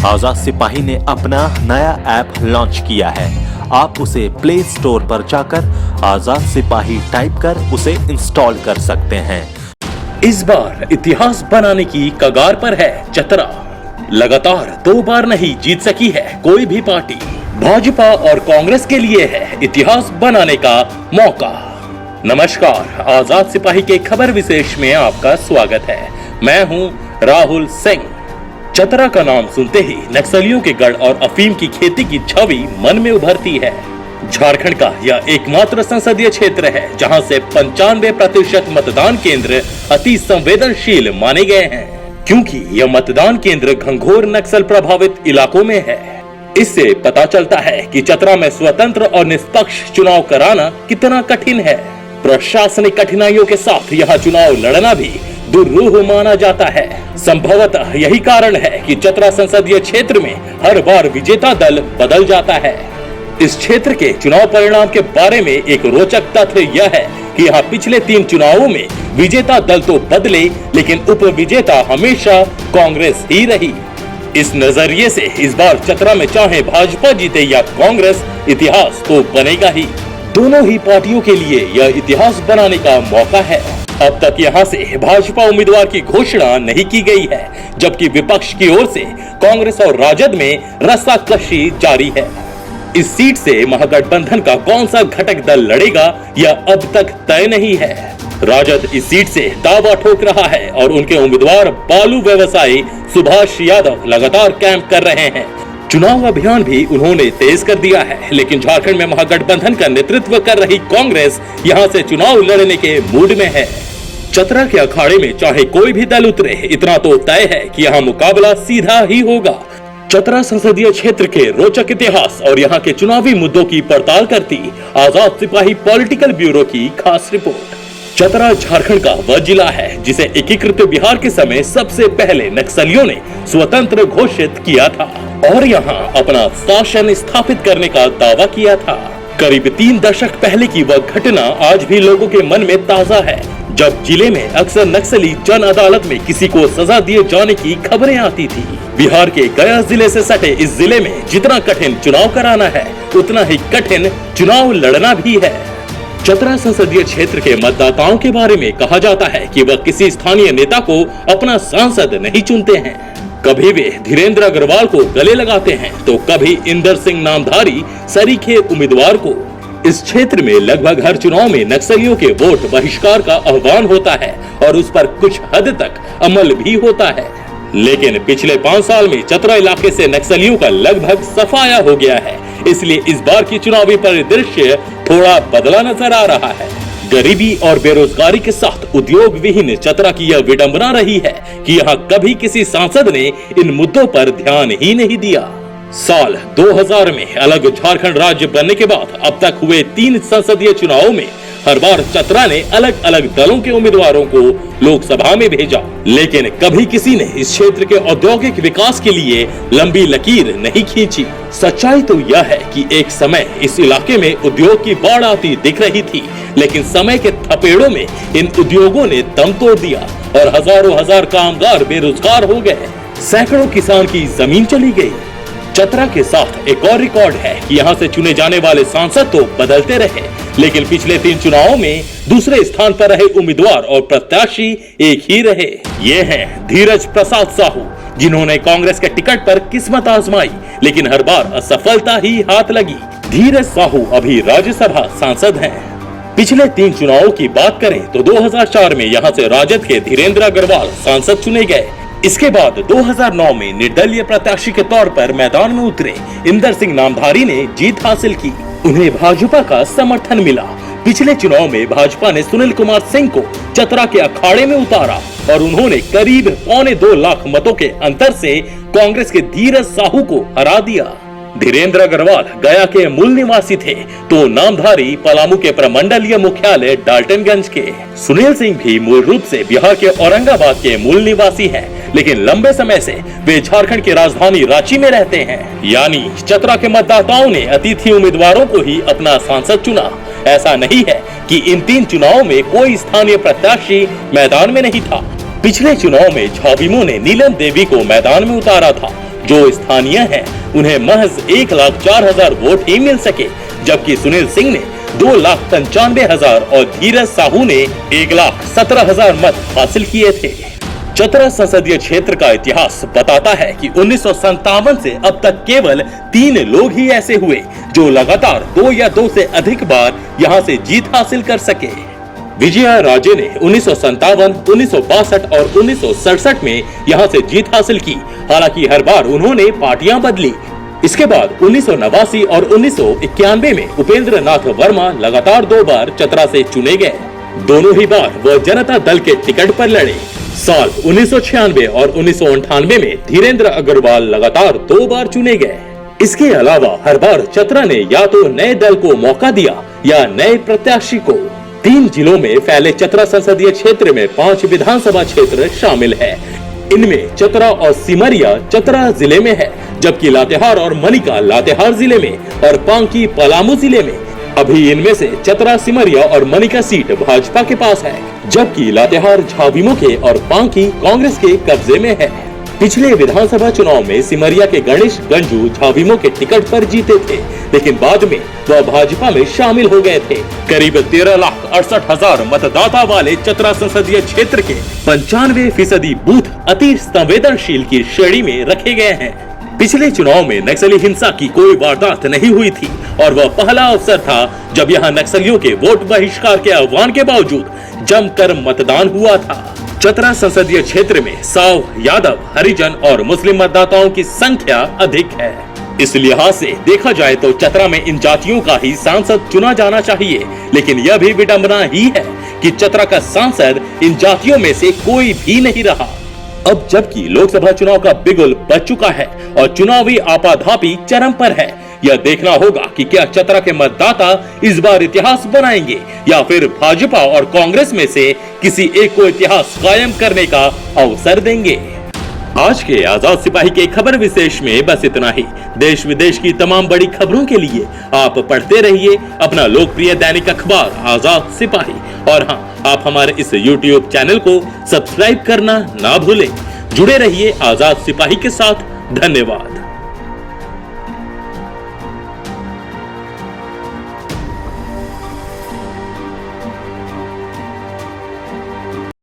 आजाद सिपाही ने अपना नया ऐप लॉन्च किया है। आप उसे प्ले स्टोर पर जाकर आजाद सिपाही टाइप कर उसे इंस्टॉल कर सकते हैं। इस बार इतिहास बनाने की कगार पर है चतरा। लगातार 2 बार नहीं जीत सकी है कोई भी पार्टी। भाजपा और कांग्रेस के लिए है इतिहास बनाने का मौका। नमस्कार, आजाद सिपाही के खबर विशेष में आपका स्वागत है। मैं हूं राहुल सिंह। चतरा का नाम सुनते ही नक्सलियों के गढ़ और अफीम की खेती की छवि मन में उभरती है। झारखंड का यह एकमात्र संसदीय क्षेत्र है जहां से 95% मतदान केंद्र अति संवेदनशील माने गए हैं, क्योंकि यह मतदान केंद्र घंघोर नक्सल प्रभावित इलाकों में है। इससे पता चलता है कि चतरा में स्वतंत्र और निष्पक्ष चुनाव कराना कितना कठिन है। प्रशासनिक कठिनाइयों के साथ यहाँ चुनाव लड़ना भी दुर्रूह माना जाता है। संभवतः यही कारण है कि चतरा संसदीय क्षेत्र में हर बार विजेता दल बदल जाता है। इस क्षेत्र के चुनाव परिणाम के बारे में एक रोचक तथ्य यह है कि यहाँ पिछले 3 चुनावों में विजेता दल तो बदले, लेकिन उप विजेता हमेशा कांग्रेस ही रही। इस नजरिए से इस बार चतरा में चाहे भाजपा जीते या कांग्रेस, इतिहास तो बनेगा ही। दोनों ही पार्टियों के लिए यह इतिहास बनाने का मौका है। अब तक यहां से भाजपा उम्मीदवार की घोषणा नहीं की गई है, जबकि विपक्ष की ओर से कांग्रेस और राजद में रस्साकशी जारी है। इस सीट से महागठबंधन का कौन सा घटक दल लड़ेगा यह अब तक तय नहीं है। राजद इस सीट से दावा ठोक रहा है और उनके उम्मीदवार बालू व्यवसायी सुभाष यादव लगातार कैंप कर रहे हैं। चुनाव अभियान भी उन्होंने तेज कर दिया है, लेकिन झारखंड में महागठबंधन का नेतृत्व कर रही कांग्रेस यहां से चुनाव लड़ने के मूड में है। चतरा के अखाड़े में चाहे कोई भी दल उतरे, इतना तो तय है कि यहाँ मुकाबला सीधा ही होगा। चतरा संसदीय क्षेत्र के रोचक इतिहास और यहाँ के चुनावी मुद्दों की पड़ताल करती आजाद सिपाही पॉलिटिकल ब्यूरो की खास रिपोर्ट। चतरा झारखंड का वह जिला है जिसे एकीकृत बिहार के समय सबसे पहले नक्सलियों ने स्वतंत्र घोषित किया था और यहाँ अपना शासन स्थापित करने का दावा किया था। करीब 3 दशक पहले की वह घटना आज भी लोगों के मन में ताजा है, जब जिले में अक्सर नक्सली जन अदालत में किसी को सजा दिए जाने की खबरें आती थी। बिहार के गया जिले से सटे इस जिले में जितना कठिन चुनाव कराना है, उतना ही कठिन चुनाव लड़ना भी है। चतरा संसदीय क्षेत्र के मतदाताओं के बारे में कहा जाता है कि वह किसी स्थानीय नेता को अपना सांसद नहीं चुनते हैं। कभी वे धीरेन्द्र अग्रवाल को गले लगाते हैं तो कभी इंदर सिंह नामधारी सरीखे उम्मीदवार को। इस क्षेत्र में लगभग हर चुनाव में नक्सलियों के वोट बहिष्कार का आह्वान होता है और उस पर कुछ हद तक अमल भी होता है। लेकिन पिछले 5 साल में चतरा इलाके से नक्सलियों का लगभग सफाया हो गया है, इसलिए इस बार की चुनावी परिदृश्य थोड़ा बदला नजर आ रहा है। गरीबी और बेरोजगारी के साथ उद्योग विहीन चतरा की यह विडंबना रही है कि यहाँ कभी किसी सांसद ने इन मुद्दों पर ध्यान ही नहीं दिया। साल 2000 में अलग झारखंड राज्य बनने के बाद अब तक हुए 3 संसदीय चुनावों में हर बार चतरा ने अलग अलग दलों के उम्मीदवारों को लोकसभा में भेजा, लेकिन कभी किसी ने इस क्षेत्र के औद्योगिक विकास के लिए लंबी लकीर नहीं खींची। सच्चाई तो यह है कि एक समय इस इलाके में उद्योग की बाढ़ आती दिख रही थी, लेकिन समय के थपेड़ों में इन उद्योगों ने दम तोड़ दिया और हजारों हजार कामगार बेरोजगार हो गए। सैकड़ों किसान की जमीन चली गई। चतरा के साथ एक और रिकॉर्ड है कि यहाँ से चुने जाने वाले सांसद तो बदलते रहे, लेकिन पिछले 3 चुनावों में दूसरे स्थान पर रहे उम्मीदवार और प्रत्याशी एक ही रहे। ये हैं धीरज प्रसाद साहू, जिन्होंने कांग्रेस के टिकट पर किस्मत आजमाई, लेकिन हर बार असफलता ही हाथ लगी। धीरज साहू अभी राज्यसभा सांसद हैं। पिछले 3 चुनावों की बात करें तो 2004 में यहाँ से राजद के धीरेन्द्र अग्रवाल सांसद चुने गए। इसके बाद 2009 में निर्दलीय प्रत्याशी के तौर पर मैदान में उतरे इंदर सिंह नामधारी ने जीत हासिल की। उन्हें भाजपा का समर्थन मिला। पिछले चुनाव में भाजपा ने सुनील कुमार सिंह को चतरा के अखाड़े में उतारा और उन्होंने करीब 2.25 लाख मतों के अंतर से कांग्रेस के धीरज साहू को हरा दिया। धीरेन्द्र अग्रवाल गया के मूल निवासी थे तो नामधारी पलामू के प्रमंडलीय मुख्यालय डाल्टनगंज के। सुनील सिंह भी मूल रूप से बिहार के औरंगाबाद के मूल निवासी हैं, लेकिन लंबे समय से वे झारखंड की राजधानी रांची में रहते हैं। यानी चतरा के मतदाताओं ने अतिथि उम्मीदवारों को ही अपना सांसद चुना। ऐसा नहीं है कि इन 3 चुनावों में कोई स्थानीय प्रत्याशी मैदान में नहीं था। पिछले चुनाव में झाविमो ने नीलम देवी को मैदान में उतारा था जो स्थानीय हैं, उन्हें महज 1,04,000 वोट ही मिल सके, जबकि सुनील सिंह ने 2,95,000 और धीरज साहू ने 1,17,000 मत हासिल किए थे। चतरा संसदीय क्षेत्र का इतिहास बताता है कि 1957 से अब तक केवल 3 लोग ही ऐसे हुए जो लगातार 2 या 2 से अधिक बार यहां से जीत हासिल कर सके। विजया राजे ने 1957, 1962 और 1967 में यहां से जीत हासिल की। हालांकि हर बार उन्होंने पार्टियां बदली। इसके बाद 1989 और 1991 में उपेंद्र नाथ वर्मा लगातार 2 बार चतरा से चुने गए। दोनों ही बार वह जनता दल के टिकट पर लड़े। साल 1996 और 1998 में धीरेन्द्र अग्रवाल लगातार 2 बार चुने गए। इसके अलावा हर बार चतरा ने या तो नए दल को मौका दिया या नए प्रत्याशी को। 3 जिलों में फैले चतरा संसदीय क्षेत्र में 5 विधानसभा क्षेत्र शामिल है। इनमें चतरा और सिमरिया चतरा जिले में है, जबकि लातेहार और मनिका लातेहार जिले में और पांकी पलामू जिले में। अभी इनमें से चतरा, सिमरिया और मनिका सीट भाजपा के पास है, जबकि लातेहार झाविमो के और पांकी कांग्रेस के कब्जे में है। पिछले विधानसभा चुनाव में सिमरिया के गणेश गंजू झाविमो के टिकट पर जीते थे, लेकिन बाद में वह भाजपा में शामिल हो गए थे। करीब 13,68,000 मतदाता वाले चतरा संसदीय क्षेत्र के 95% बूथ अति संवेदनशील की श्रेणी में रखे गए हैं। पिछले चुनाव में नक्सली हिंसा की कोई वारदात नहीं हुई थी और वह पहला अवसर था जब यहां नक्सलियों के वोट बहिष्कार के आह्वान के बावजूद जमकर मतदान हुआ था। चतरा संसदीय क्षेत्र में साव, यादव, हरिजन और मुस्लिम मतदाताओं की संख्या अधिक है। इस लिहाज से देखा जाए तो चतरा में इन जातियों का ही सांसद चुना जाना चाहिए, लेकिन यह भी विडंबना ही है कि चतरा का सांसद इन जातियों में से कोई भी नहीं रहा। अब जबकि लोकसभा चुनाव का बिगुल बज चुका है और चुनावी आपाधापी चरम पर है, यह देखना होगा कि क्या चतरा के मतदाता इस बार इतिहास बनाएंगे या फिर भाजपा और कांग्रेस में से किसी एक को इतिहास कायम करने का अवसर देंगे। आज के आजाद सिपाही के खबर विशेष में बस इतना ही। देश विदेश की तमाम बड़ी खबरों के लिए आप पढ़ते रहिए अपना लोकप्रिय दैनिक अखबार आजाद सिपाही। और हाँ, आप हमारे इस YouTube चैनल को सब्सक्राइब करना ना भूलें। जुड़े रहिए आजाद सिपाही के साथ। धन्यवाद।